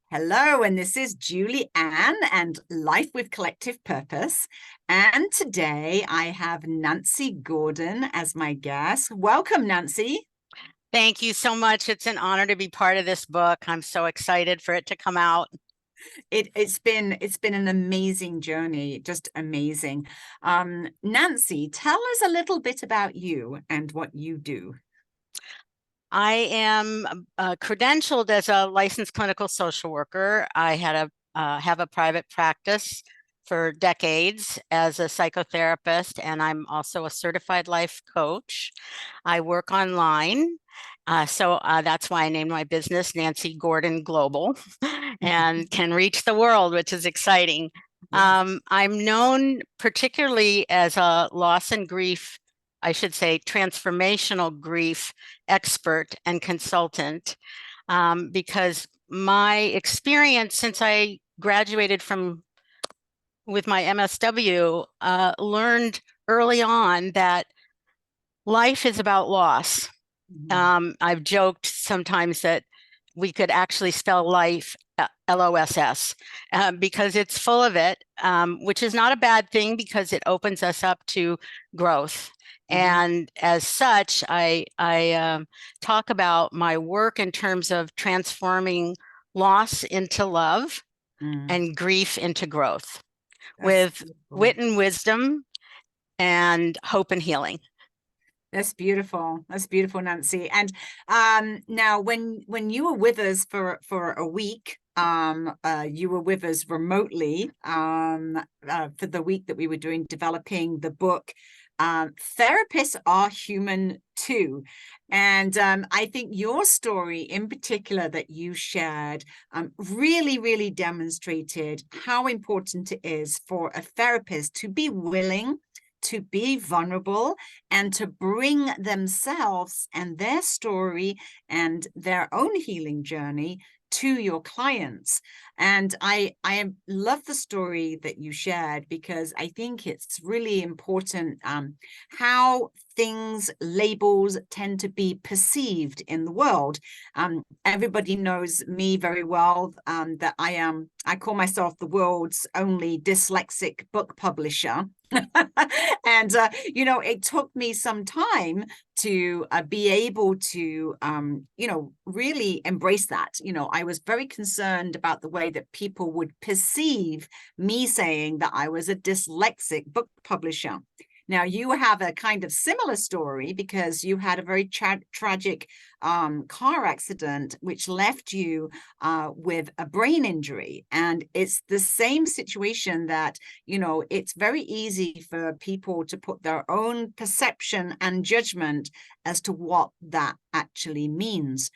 Hello, and this is Julie Ann and Life with Collective Purpose. And today I have Nancy Gordon as my guest. Welcome, Nancy. Thank you so much. It's an honor to be part of this book. I'm so excited for it to come out. It's been an amazing journey, just amazing. Nancy, tell us a little bit about you and what you do. I am credentialed as a licensed clinical social worker. I have a private practice for decades as a psychotherapist, and I'm also a certified life coach. I work online. So that's why I named my business Nancy Gordon Global and can reach the world, which is exciting. Yes. I'm known particularly as a loss and grief, I should say, transformational grief expert and consultant, because my experience since I graduated from with my MSW, learned early on that life is about loss. Mhm. I've joked sometimes that we could actually spell life LOSS, because it's full of it, which is not a bad thing because it opens us up to growth. Mhm. And as such, I talk about my work in terms of transforming loss into love Mm. and grief into growth That's with beautiful. wit and wisdom and hope and healing. That's beautiful. That's beautiful, Nancy. And now, when you were with us for a week, you were with us remotely for the week that we were doing developing the book. Therapists are human too, and I think your story in particular that you shared really demonstrated how important it is for a therapist to be willing to be vulnerable and to bring themselves and their story and their own healing journey to your clients. And I love the story that you shared because I think it's really important, how things, labels tend to be perceived in the world. Everybody knows me very well, that I call myself the world's only dyslexic book publisher. And it took me some time to be able to really embrace that. I was very concerned about the way that people would perceive me saying that I was a dyslexic book publisher. Now, you have a kind of similar story because you had a very tragic car accident, which left you with a brain injury. And it's the same situation that, it's very easy for people to put their own perception and judgment as to what that actually means.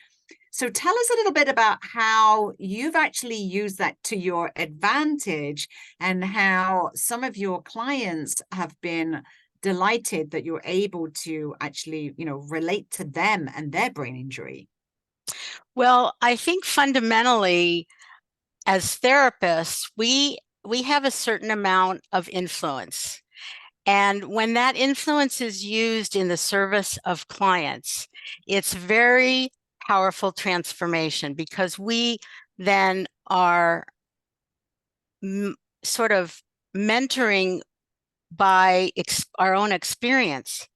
So tell us a little bit about how you've actually used that to your advantage and how some of your clients have been delighted that you're able to actually, relate to them and their brain injury. Well, I think fundamentally, as therapists, we have a certain amount of influence. And when that influence is used in the service of clients, it's very powerful transformation because we then are sort of mentoring by our own experience.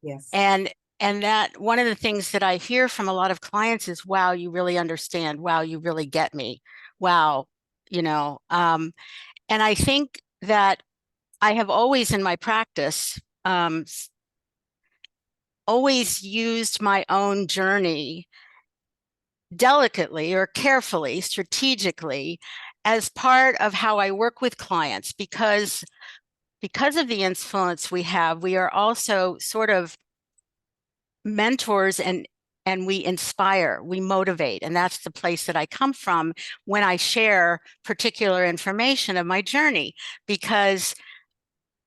Yes. And that one of the things that I hear from a lot of clients is, wow, you really understand. Wow, you really get me. Wow, you know. And I think that I have always in my practice, always used my own journey delicately or carefully, strategically, as part of how I work with clients because of the influence we have, we are also sort of mentors and we inspire, we motivate. And that's the place that I come from when I share particular information of my journey, because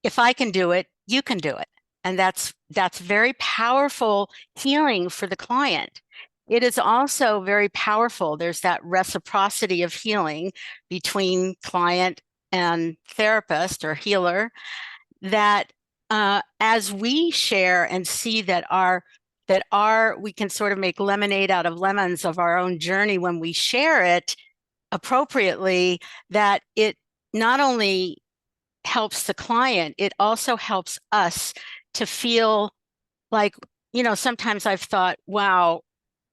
if I can do it, you can do it. And that's very powerful healing for the client. It is also very powerful. There's that reciprocity of healing between client and therapist or healer that as we share and see that our we can sort of make lemonade out of lemons of our own journey when we share it, appropriately, that it not only helps the client, it also helps us to feel like, sometimes I've thought, wow,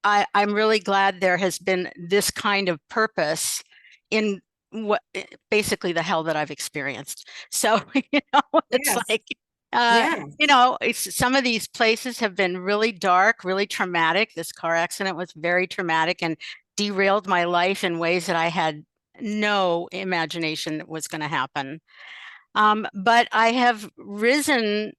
I'm really glad there has been this kind of purpose in what basically the hell that I've experienced. So, it's Yes. like, Yeah. some of these places have been really dark, really traumatic. This car accident was very traumatic and derailed my life in ways that I had no imagination that was going to happen. But I have risen,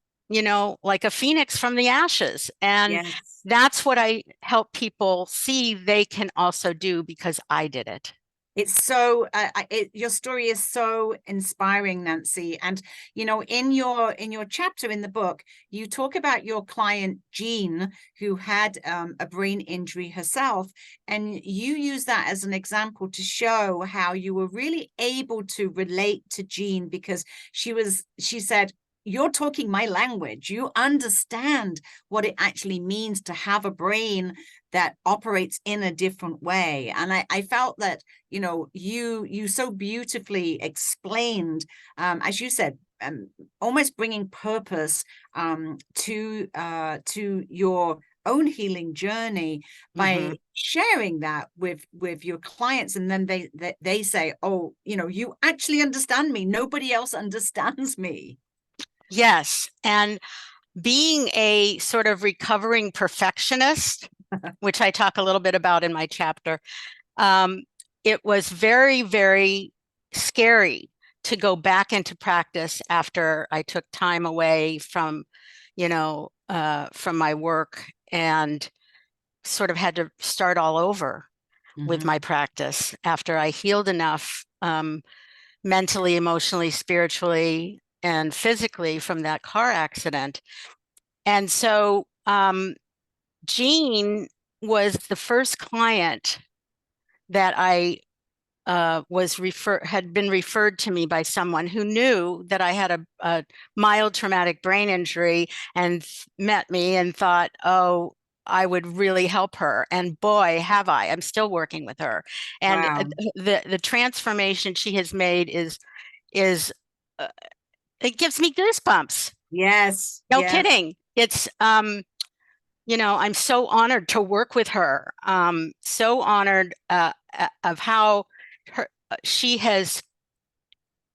like a phoenix from the ashes. And Yes. that's what I help people see they can also do because I did it. It's so your story is so inspiring, Nancy. And in your chapter in the book, you talk about your client Jean, who had a brain injury herself, and you use that as an example to show how you were really able to relate to Jean, because she said, you're talking my language. You understand what it actually means to have a brain that operates in a different way. And I felt that, you so beautifully explained, as you said, almost bringing purpose to your own healing journey Mm-hmm. by sharing that with your clients, and then they say, oh, you actually understand me, nobody else understands me. Yes. And being a sort of recovering perfectionist, which I talk a little bit about in my chapter, um, it was very, very scary to go back into practice after I took time away from my work and sort of had to start all over with my Mm-hmm. practice after I healed enough, mentally, emotionally, spiritually, and physically from that car accident. And so Jean was the first client that I had been referred to me by someone who knew that I had a mild traumatic brain injury and met me and thought, oh, I would really help her. And boy, have I! I'm still working with her, and Wow. the transformation she has made is uh, it gives me goosebumps. Yes. No Yes. kidding. It's I'm so honored to work with her. So honored of how she has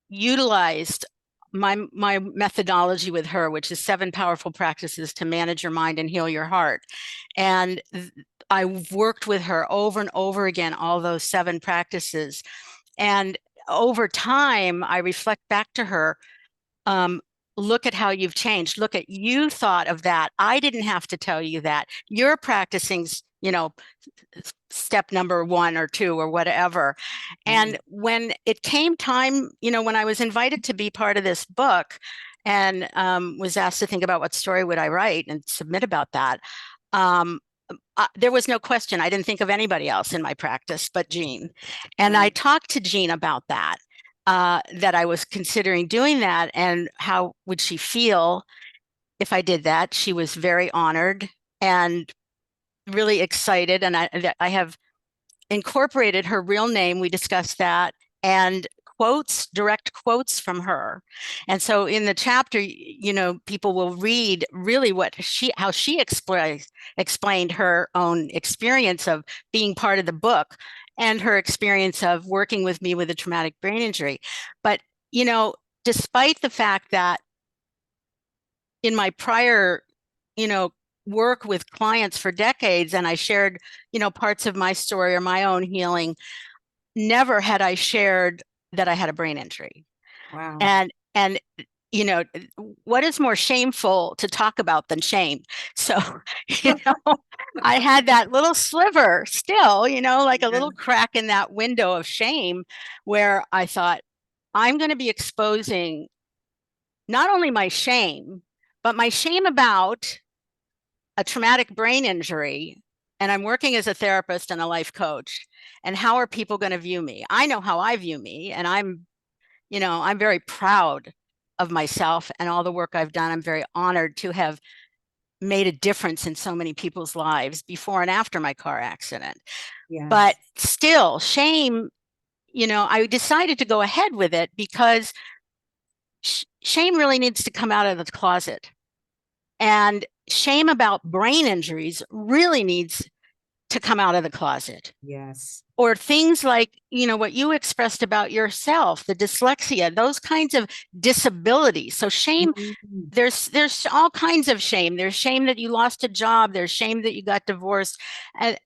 utilized my methodology with her, which is 7 powerful practices to manage your mind and heal your heart. And I've worked with her over and over again, all those 7 practices. And over time, I reflect back to her, um, look at how you've changed. Look at, you thought of that. I didn't have to tell you that. You're practicing, step number 1 or 2 or whatever. Yeah. And when it came time, when I was invited to be part of this book and was asked to think about what story would I write and submit about that, um, there was no question. I didn't think of anybody else in my practice but Jean. And I Wow. talked to Jean about that, that I was considering doing that and how would she feel if I did that. She was very honored and really excited. And I have incorporated her real name. We discussed that, and direct quotes from her. And so in the chapter, people will read really how she explained her own experience of being part of the book and her experience of working with me with a traumatic brain injury. But, despite the fact that in my prior, you know, work with clients for decades, and I shared, parts of my story or my own healing, never had I shared that I had a brain injury. Wow. And you know, what is more shameful to talk about than shame? So, I had that little sliver still, like a Yeah. little crack in that window of shame where I thought, I'm going to be exposing not only my shame, but my shame about a traumatic brain injury. And I'm working as a therapist and a life coach. And how are people going to view me? I know how I view me. And I'm very proud of myself and all the work I've done. I'm very honored to have made a difference in so many people's lives before and after my car accident. But Yes. still, shame I decided to go ahead with it because shame really needs to come out of the closet. And shame about brain injuries really needs to come out of the closet. Yes. Or things like, what you expressed about yourself, the dyslexia, those kinds of disabilities. So shame, Mhm. there's all kinds of shame. There's shame that you lost a job. There's shame that you got divorced.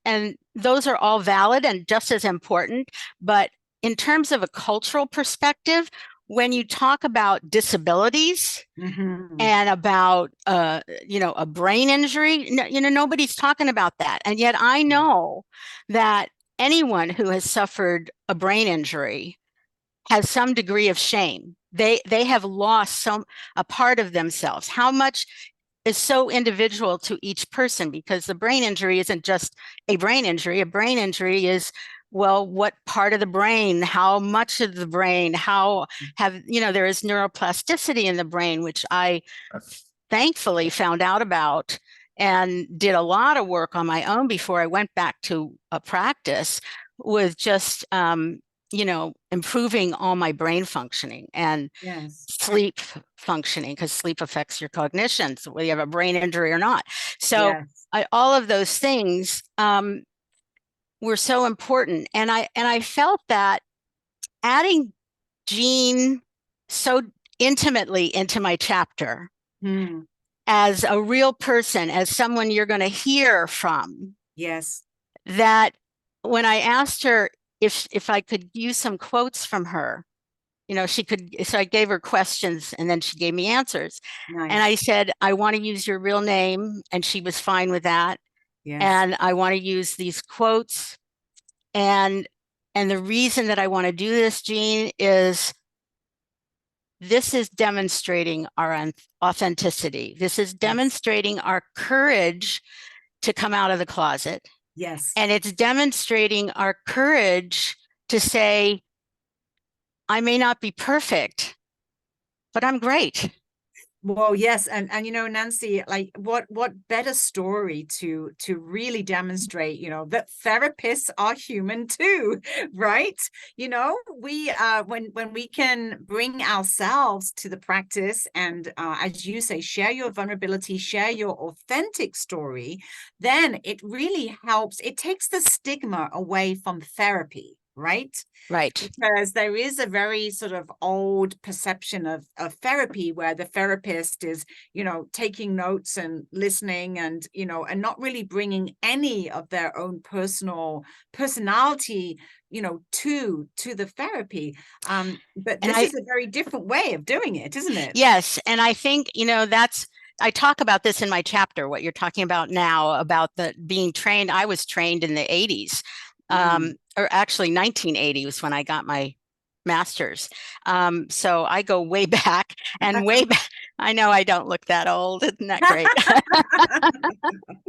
And those are all valid and just as important. But in terms of a cultural perspective, when you talk about disabilities, Mhm. and about a brain injury, nobody's talking about that. And yet I know that anyone who has suffered a brain injury has some degree of shame. They have lost a part of themselves. How much is so individual to each person, because the brain injury isn't just a brain injury. A brain injury is, well, what part of the brain, how much of the brain, there is neuroplasticity in the brain, which I thankfully found out about and did a lot of work on my own before I went back to a practice with just, improving all my brain functioning and Yes. sleep functioning, because sleep affects your cognition, so whether you have a brain injury or not. So Yes. all of those things were so important. And I felt that adding Jean so intimately into my chapter Hmm. as a real person, as someone you're going to hear from, Yes. that when I asked her if I could use some quotes from her, she could, so I gave her questions and then she gave me answers. And I Nice. said, I want to use your real name. And she was fine with that. Yes. And I want to use these quotes. And the reason that I want to do this, Jean, is this is demonstrating our authenticity. This is Yes. demonstrating our courage to come out of the closet. Yes. And it's demonstrating our courage to say, I may not be perfect, but I'm great. Well, yes, and Nancy, like what better story to really demonstrate, that therapists are human too, right? We when we can bring ourselves to the practice and as you say, share your vulnerability, share your authentic story, then it really helps. It takes the stigma away from therapy, right? Right. Because there is a very sort of old perception of therapy where the therapist is, taking notes and listening and not really bringing any of their own personality, to the therapy. But And this is a very different way of doing it, isn't it? yes, and I think, I talk about this in my chapter, what you're talking about now, about the being trained. I was trained in the 80s, Mm. or actually 1980 was when I got my master's. So I go way back and way back. I know I don't look that old. Isn't that great?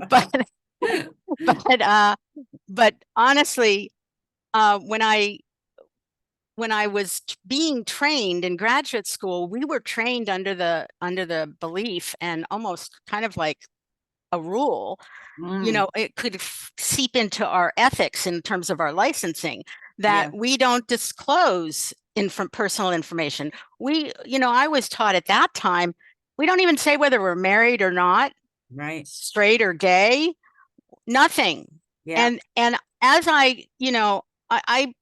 But but but honestly, when I was being trained in graduate school, we were trained under the belief and almost kind of like a rule, Mm. it could seep into our ethics in terms of our licensing, that Yeah. we don't disclose personal information. I was taught at that time, we don't even say whether we're married or not, Right. straight or gay, nothing. Yeah. And as I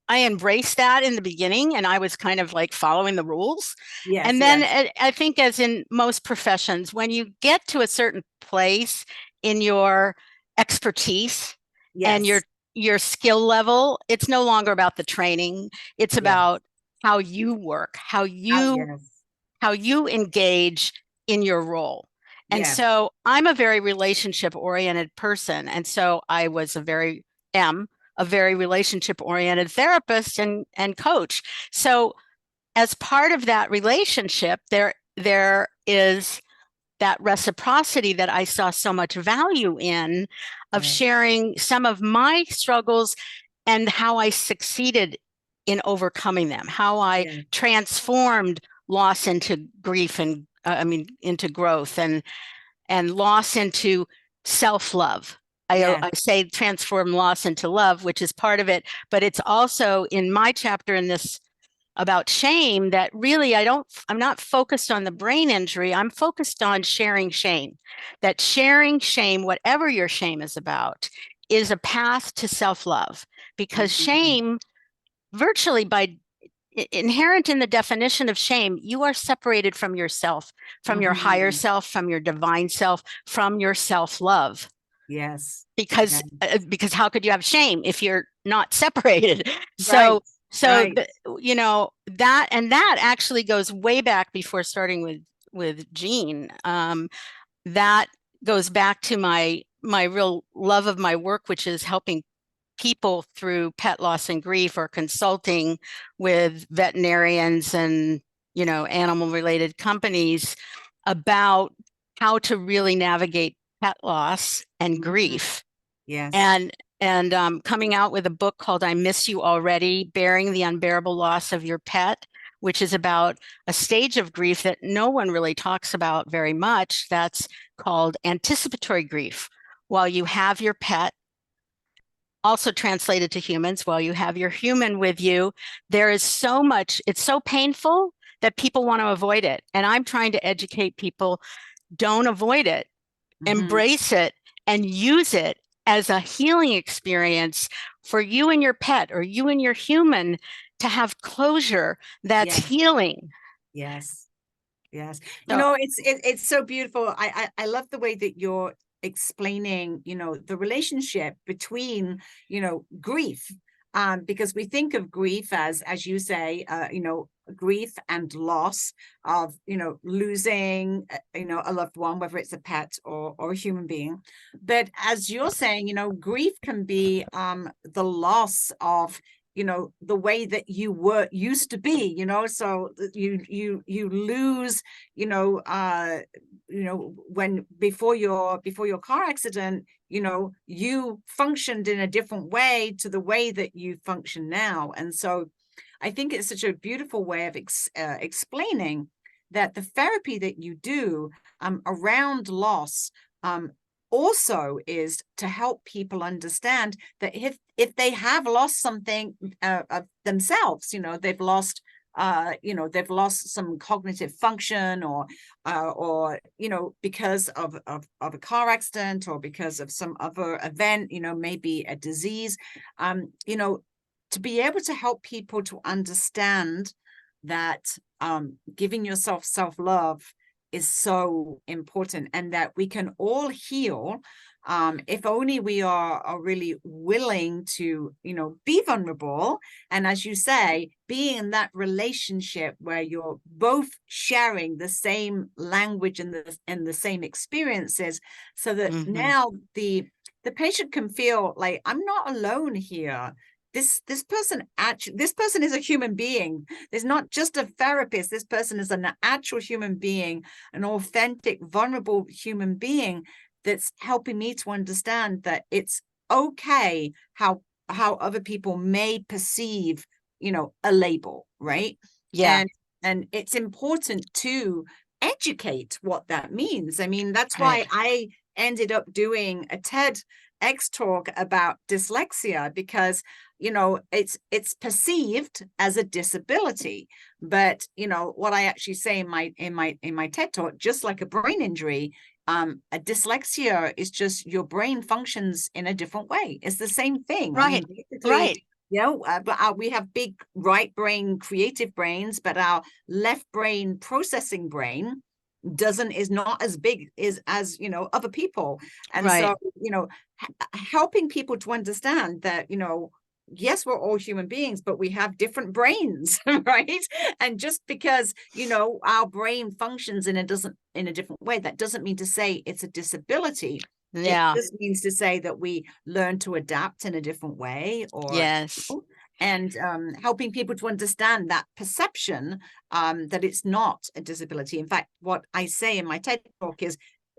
embraced that in the beginning, and I was kind of like following the rules. Yes. And then Yes. I think, as in most professions, when you get to a certain place in your expertise and Yes. your skill level, it's no longer about the training. It's Yes. about how you work, Yes. how you engage in your role. And Yes. so I'm a very relationship oriented person. And so I was am a very relationship oriented therapist and coach. So as part of that relationship, there is that reciprocity that I saw so much value in, of Yes. sharing some of my struggles and how I succeeded in overcoming them, how I Yes. transformed loss into grief and into growth, and loss into self-love. Yeah. I say transform loss into love, which is part of it, but it's also in my chapter in this about shame that really I'm not focused on the brain injury. I'm focused on sharing shame. That sharing shame, whatever your shame is about, is a path to self-love, because Mhm. shame, virtually by inherent in the definition of shame, you are separated from yourself, from your higher Mhm. self, from your divine self, from your self-love. Yes. Yeah. Because how could you have shame if you're not separated? Right. So so Right. the, you know, that actually goes way back before starting with Jean. That goes back to my real love of my work, which is helping people through pet loss and grief, or consulting with veterinarians and, you know, animal related companies about how to really navigate pet loss and Mhm. grief. Yes. And coming out with a book called I Miss You Already, Bearing the Unbearable Loss of Your Pet, which is about a stage of grief that no one really talks about very much. That's called anticipatory grief. While you have your pet, also translated to humans, while you have your human with you, there is so much, it's so painful that people want to avoid it. And I'm trying to educate people, don't avoid it, Mhm. embrace it, and use it as a healing experience for you and your pet, or you and your human, to have closure that's Yes. healing. Yes. Yes. So, It's so beautiful. I love the way that you're explaining, the relationship between, grief. Because we think of grief as you say, grief and loss of, losing, a loved one, whether it's a pet or a human being. But as you're saying, grief can be the loss of the way that you were used to be, so you lose, when before your car accident, you functioned in a different way to the way that you function now. And so I think it's such a beautiful way of explaining that the therapy that you do around loss also is to help people understand that if they have lost something of themselves, they've lost some cognitive function, or because of a car accident, or because of some other event, maybe a disease, to be able to help people to understand that giving yourself self-love is so important, and that we can all heal if only we are really willing to be vulnerable, and as you say, be in that relationship where you're both sharing the same language and the same experiences, so that mhm. now the patient can feel like, I'm not alone here. This person is a human being. There's not just a therapist. This person is an actual human being, an authentic, vulnerable human being that's helping me to understand that it's okay how other people may perceive, a label, right? Yeah, And it's important to educate what that means. I mean, that's right. why I ended up doing a TEDx talk about dyslexia, because it's perceived as a disability, but what I actually say in my TED talk, just like a brain injury, a dyslexia is just your brain functions in a different way. It's the same thing. I Right, mean, basically, right. but we have big right brain creative brains, but our left brain processing brain is not as big as other people. And Right. so helping people to understand that yes, we're all human beings, but we have different brains, right? And just because our brain functions in a different way, that doesn't mean to say it's a disability. It Yeah. just means to say that we learn to adapt in a different way, or Yes. and helping people to understand that perception, that it's not a disability. In fact, what I say in my TED talk is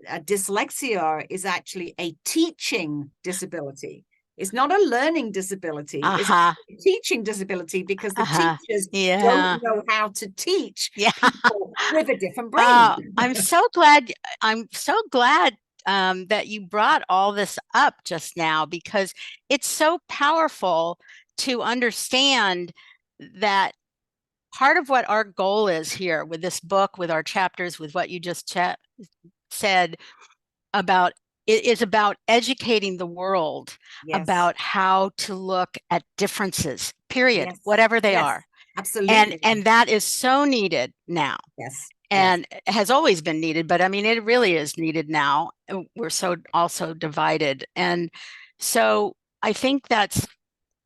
dyslexia is actually a teaching disability. It's not a learning disability. It's Uh-huh. a teaching disability, because the Uh-huh. teachers don't Yeah. know how to teach Yeah. people with a different brain. I'm so glad. I'm so glad that you brought all this up just now, because it's so powerful to understand that part of what our goal is here with this book, with our chapters, with what you just said about it, is about educating the world Yes. about how to look at differences, period, Yes. whatever they Yes. are. And Absolutely. that is so needed now, Yes. Yes. and has always been needed, but I mean, it really is needed now. We're so also divided. And so I think that's,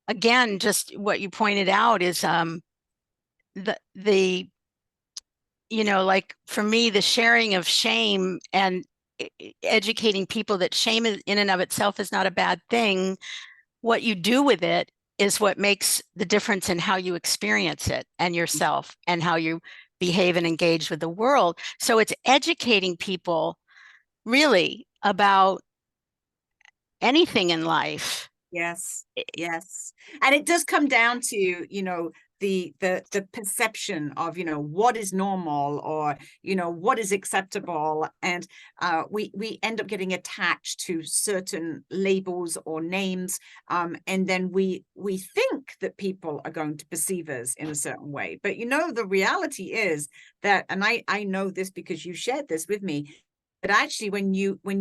again, just what you pointed out is the like for me, the sharing of shame and educating people that shame in and of itself is not a bad thing. What you do with it is what makes the difference in how you experience it and yourself and how you behave and engage with the world. So it's educating people really about anything in life. Yes, yes. And it does come down to, the perception of, what is normal, or, what is acceptable. And we end up getting attached to certain labels or names. And then we think that people are going to perceive us in a certain way. But the reality is that, and I know this because you shared this with me, but actually when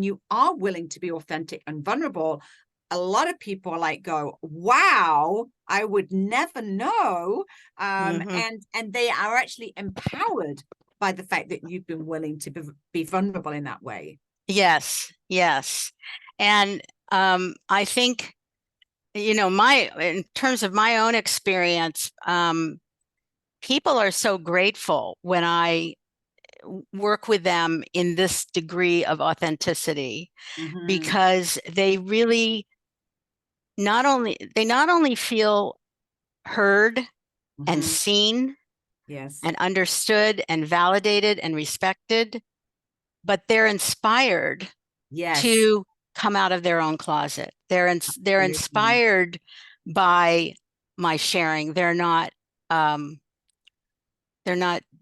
you are willing to be authentic and vulnerable, a lot of people go, wow, I would never know. Mm-hmm. And they are actually empowered by the fact that you've been willing to be vulnerable in that way. Yes, yes. And I think, in terms of my own experience, people are so grateful when I work with them in this degree of authenticity, Mm-hmm. because they not only feel heard and Mm-hmm. seen Yes. and understood and validated and respected, but they're inspired Yes. to come out of their own closet. They're Absolutely. inspired by my sharing. They're not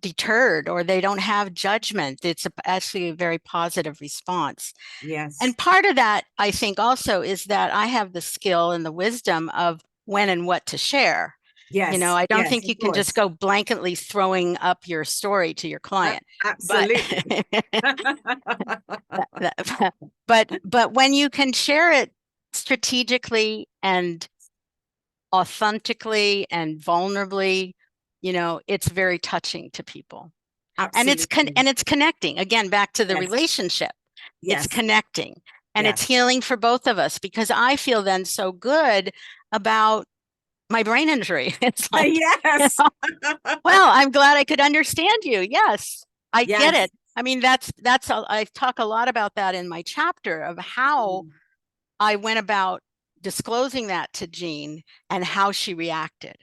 deterred, or they don't have judgment. It's actually a very positive response. Yes. And part of that, I think, also is that I have the skill and the wisdom of when and what to share. Yes. I don't Yes, think of you can just course. go blanketly throwing up your story to your client. But Absolutely. but when you can share it strategically and authentically and vulnerably, it's very touching to people. And Absolutely. it's connecting, again, back to the Yes. relationship. It's Yes. connecting, and it's Yes. healing for both of us, because I feel then so good about my brain injury. It's like, Yes. well, I'm glad I could understand you. Yes, I get Yes. it. I mean, I talk a lot about that in my chapter of how Mm. I went about disclosing that to Jean and how she reacted.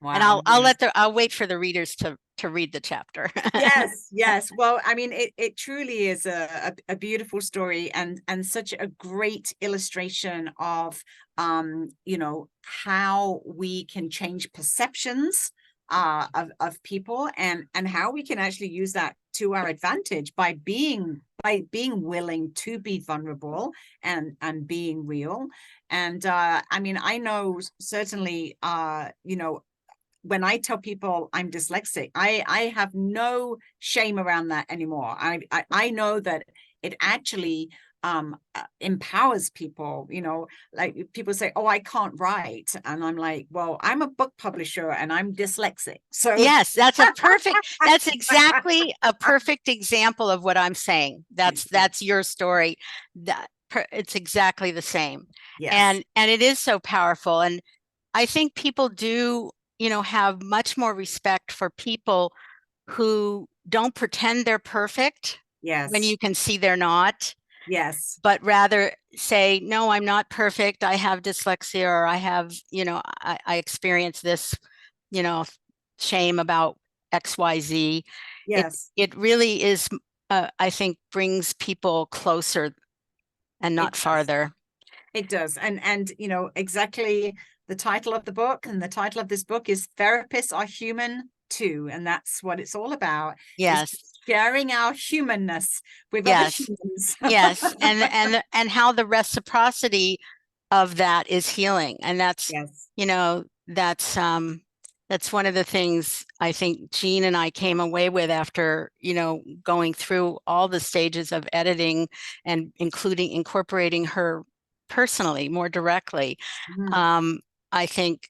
And Wow. Yes. I'll wait for the readers to read the chapter. Yes, yes. Well, I mean, it truly is a beautiful story, and such a great illustration of how we can change perceptions of people, and how we can actually use that to our advantage by being willing to be vulnerable and being real. And I mean, I know certainly when I tell people I'm dyslexic, I have no shame around that anymore. I know that it actually empowers people. Like people say, oh, I can't write, and I'm like, well, I'm a book publisher and I'm dyslexic, so Yes, that's exactly a perfect example of what I'm saying. That's your story. It's exactly the same. yes. And it is so powerful. And I think people do, have much more respect for people who don't pretend they're perfect when Yes. you can see they're not, Yes. but rather say, no, I'm not perfect. I have dyslexia, or I have, I experience this, you know, shame about XYZ. It Yes. it really is, I think, brings people closer and It not does. farther. It does. And exactly, the title of the book and the title of this book is Therapists Are Human Too. And that's what it's all about, is Yes. sharing our humanness with other Yes. humans. Yes. And how the reciprocity of that is healing. And that's, Yes. you know, that's one of the things I think Jean and I came away with after, you know, going through all the stages of editing and incorporating her personally, more directly. Mhm. I think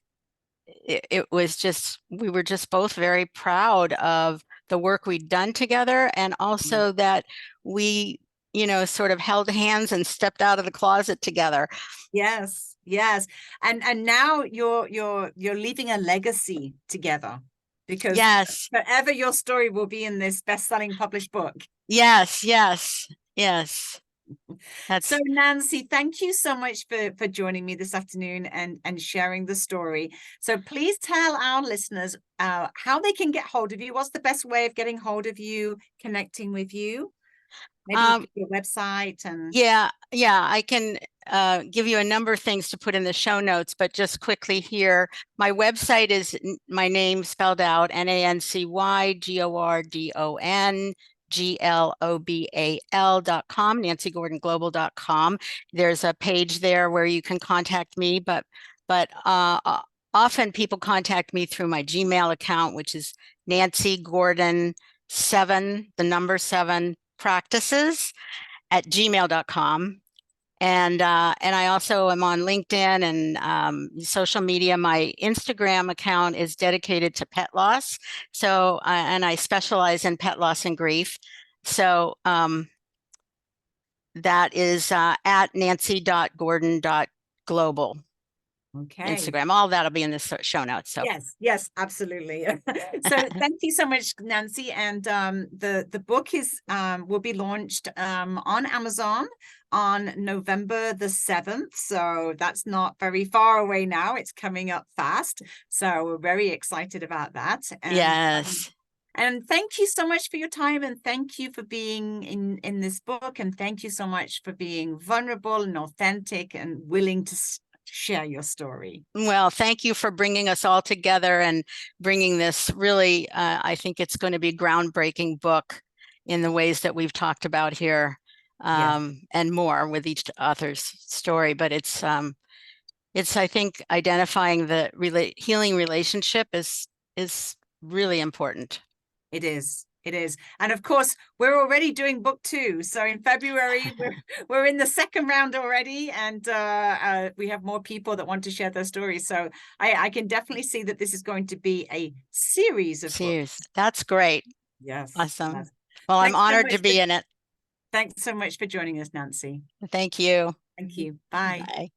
it was just, we were just both very proud of the work we'd done together, and also that we, you know, sort of held hands and stepped out of the closet together. Yes, yes. And now you're leaving a legacy together, because Yes, forever your story will be in this best-selling published book. yes, yes, yes. So That's Nancy, thank you so much for joining me this afternoon and sharing the story. So please tell our listeners how they can get hold of you. What's the best way of getting hold of you, connecting with you? Maybe you um could do a website and yeah, I can give you a number of things to put in the show notes, but just quickly here, my website is my name spelled out, NancyGordonGordonGlobal.com, NancyGordonGlobal.com. There's a page there where you can contact me, but often people contact me through my Gmail account, which is Nancy Gordon 7, the number 7 practices at gmail.com. And I also am on LinkedIn and social media. My Instagram account is dedicated to pet loss. So, and I specialize in pet loss and grief. So that is at nancy.gordon.global okay. Instagram. All that'll be in the show notes. So Yes, yes, absolutely. So thank you so much, Nancy. And the book is will be launched on Amazon on November the 7th. So that's not very far away now. It's coming up fast. So we're very excited about that. yes. And thank you so much for your time, and thank you for being in this book, and thank you so much for being vulnerable and authentic and willing to share your story. Well, thank you for bringing us all together and bringing this really, I think it's going to be a groundbreaking book in the ways that we've talked about here, Yes, and more with each author's story. But it's I think identifying the healing relationship is really important. it is. It is. And of course, we're already doing book 2. So in February, we're in the second round already, and we have more people that want to share their stories. So I can definitely see that this is going to be a series of books. Cheers. That's great. Yes, Awesome. yes. Well, I'm Thanks so honored much to for be in it. thanks so much for joining us, Nancy. Thank you. Thank you. Bye. Bye.